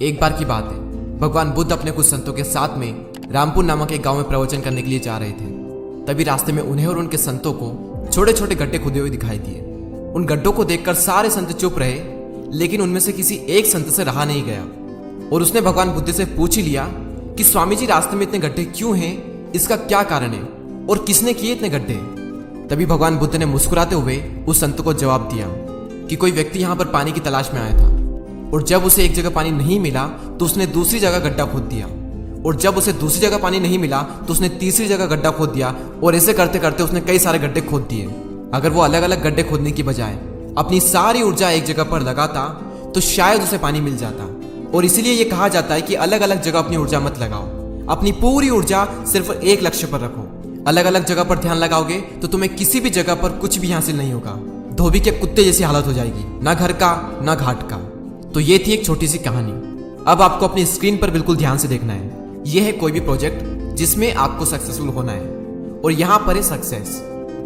एक बार की बात है, भगवान बुद्ध अपने कुछ संतों के साथ में रामपुर नामक एक गांव में प्रवचन करने के लिए जा रहे थे। तभी रास्ते में उन्हें और उनके संतों को छोटे छोटे गड्ढे खुदे हुए दिखाई दिए। उन गड्ढों को देखकर सारे संत चुप रहे, लेकिन उनमें से किसी एक संत से रहा नहीं गया और उसने भगवान बुद्ध से पूछ ही लिया कि स्वामी जी, रास्ते में इतने गड्ढे क्यों हैं, इसका क्या कारण है और किसने किए इतने गड्ढे। तभी भगवान बुद्ध ने मुस्कुराते हुए उस संत को जवाब दिया कि कोई व्यक्ति यहाँ पर पानी की तलाश में आया था और जब उसे एक जगह पानी नहीं मिला तो उसने दूसरी जगह गड्ढा खोद दिया, और जब उसे दूसरी जगह पानी नहीं मिला तो उसने तीसरी जगह गड्ढा खोद दिया, और ऐसे करते करते उसने कई सारे गड्ढे खोद दिए। अगर वो अलग अलग गड्ढे खोदने की बजाय अपनी सारी ऊर्जा एक जगह पर लगाता तो शायद उसे पानी मिल जाता। और इसीलिए ये कहा जाता है कि अलग अलग जगह अपनी ऊर्जा मत लगाओ, अपनी पूरी ऊर्जा सिर्फ एक लक्ष्य पर रखो। अलग अलग जगह पर ध्यान लगाओगे तो तुम्हें किसी भी जगह पर कुछ भी हासिल नहीं होगा, धोबी के कुत्ते जैसी हालत हो जाएगी, ना घर का ना घाट का। तो ये थी एक छोटी सी कहानी। अब आपको अपनी स्क्रीन पर बिल्कुल ध्यान से देखना है। यह है कोई भी प्रोजेक्ट जिसमें आपको सक्सेसफुल होना है, और यहाँ पर है सक्सेस।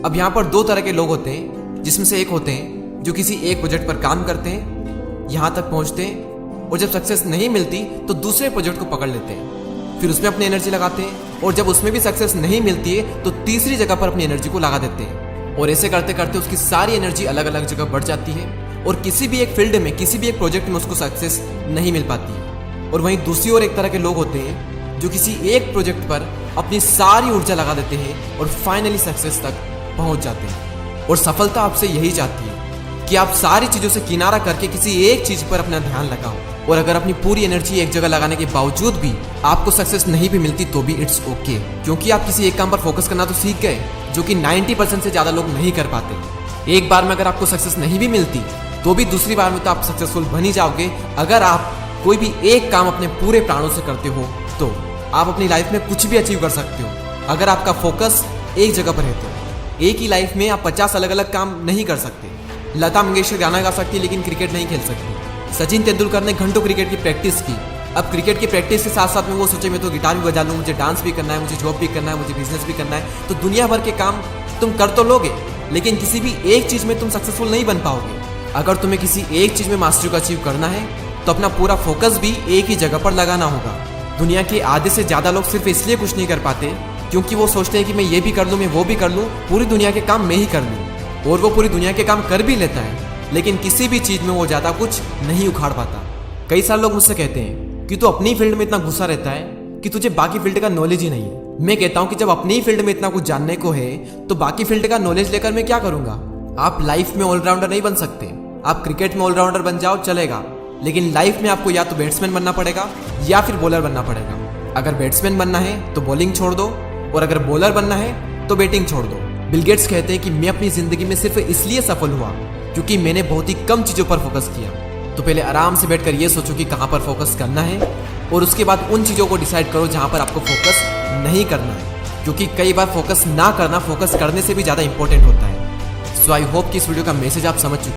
अब यहाँ पर दो तरह के लोग होते हैं, जिसमें से एक होते हैं जो किसी एक प्रोजेक्ट पर काम करते हैं, यहाँ तक पहुँचते हैं, और जब सक्सेस नहीं मिलती तो दूसरे प्रोजेक्ट को पकड़ लेते हैं, फिर उसमें अपनी एनर्जी लगाते हैं, और जब उसमें भी सक्सेस नहीं मिलती है तो तीसरी जगह पर अपनी एनर्जी को लगा देते हैं, और ऐसे करते करते उसकी सारी एनर्जी अलग अलग जगह बढ़ जाती है और किसी भी एक फील्ड में, किसी भी एक प्रोजेक्ट में उसको सक्सेस नहीं मिल पाती है। और वहीं दूसरी ओर एक तरह के लोग होते हैं जो किसी एक प्रोजेक्ट पर अपनी सारी ऊर्जा लगा देते हैं और फाइनली सक्सेस तक पहुंच जाते हैं। और सफलता आपसे यही चाहती है कि आप सारी चीजों से किनारा करके किसी एक चीज पर अपना ध्यान लगाओ, और अगर अपनी पूरी एनर्जी एक जगह लगाने के बावजूद भी आपको सक्सेस नहीं भी मिलती तो भी इट्स ओके, क्योंकि आप किसी एक काम पर फोकस करना तो सीख गए, जो कि 90% से ज्यादा लोग नहीं कर पाते। एक बार में अगर आपको सक्सेस नहीं भी मिलती तो भी दूसरी बार में तो आप सक्सेसफुल बन ही जाओगे। अगर आप कोई भी एक काम अपने पूरे प्राणों से करते हो तो आप अपनी लाइफ में कुछ भी अचीव कर सकते हो, अगर आपका फोकस एक जगह पर है तो। एक ही लाइफ में आप 50 अलग अलग काम नहीं कर सकते। लता मंगेशकर गाना गा सकती लेकिन क्रिकेट नहीं खेल सकती। सचिन तेंदुलकर ने घंटों क्रिकेट की प्रैक्टिस की। अब क्रिकेट की प्रैक्टिस के साथ साथ में वो सोचे मैं तो गिटार भी बजा लूँ, मुझे डांस भी करना है, मुझे जॉब भी करना है, मुझे बिजनेस भी करना है। तो दुनिया भर के काम तुम कर तो लोगे, लेकिन किसी भी एक चीज में तुम सक्सेसफुल नहीं बन पाओगे। अगर तुम्हें किसी एक चीज में मास्टरी को अचीव करना है तो अपना पूरा फोकस भी एक ही जगह पर लगाना होगा। दुनिया के आधे से ज्यादा लोग सिर्फ इसलिए कुछ नहीं कर पाते क्योंकि वो सोचते हैं कि मैं ये भी कर लूँ, मैं वो भी कर लूँ, पूरी दुनिया के काम मैं ही कर लूँ। और वो पूरी दुनिया के काम कर भी लेता है, लेकिन किसी भी चीज में वो ज्यादा कुछ नहीं उखाड़ पाता। कई सारे लोग मुझसे कहते हैं कि तू अपनी फील्ड में इतना घुसा रहता है कि तुझे बाकी फील्ड का नॉलेज ही नहीं है। मैं कहता हूँ कि जब अपनी फील्ड में इतना कुछ जानने को है तो बाकी फील्ड का नॉलेज लेकर मैं क्या करूंगा। आप लाइफ में ऑलराउंडर नहीं बन सकते। आप क्रिकेट में ऑलराउंडर बन जाओ चलेगा, लेकिन लाइफ में आपको या तो बैट्समैन बनना पड़ेगा या फिर बॉलर बनना पड़ेगा। अगर बैट्समैन बनना है तो बॉलिंग छोड़ दो, और अगर बॉलर बनना है तो बैटिंग छोड़ दो। बिल गेट्स कहते हैं कि मैं अपनी जिंदगी में सिर्फ इसलिए सफल हुआ क्योंकि मैंने बहुत ही कम चीजों पर फोकस किया। तो पहले आराम से बैठकर ये सोचो कि कहाँ पर फोकस करना है, और उसके बाद उन चीजों को डिसाइड करो जहाँ पर आपको फोकस नहीं करना है, क्योंकि कई बार फोकस ना करना फोकस करने से भी ज्यादा इंपॉर्टेंट होता है। सो आई होप कि इस वीडियो का मैसेज आप समझ चुके हैं।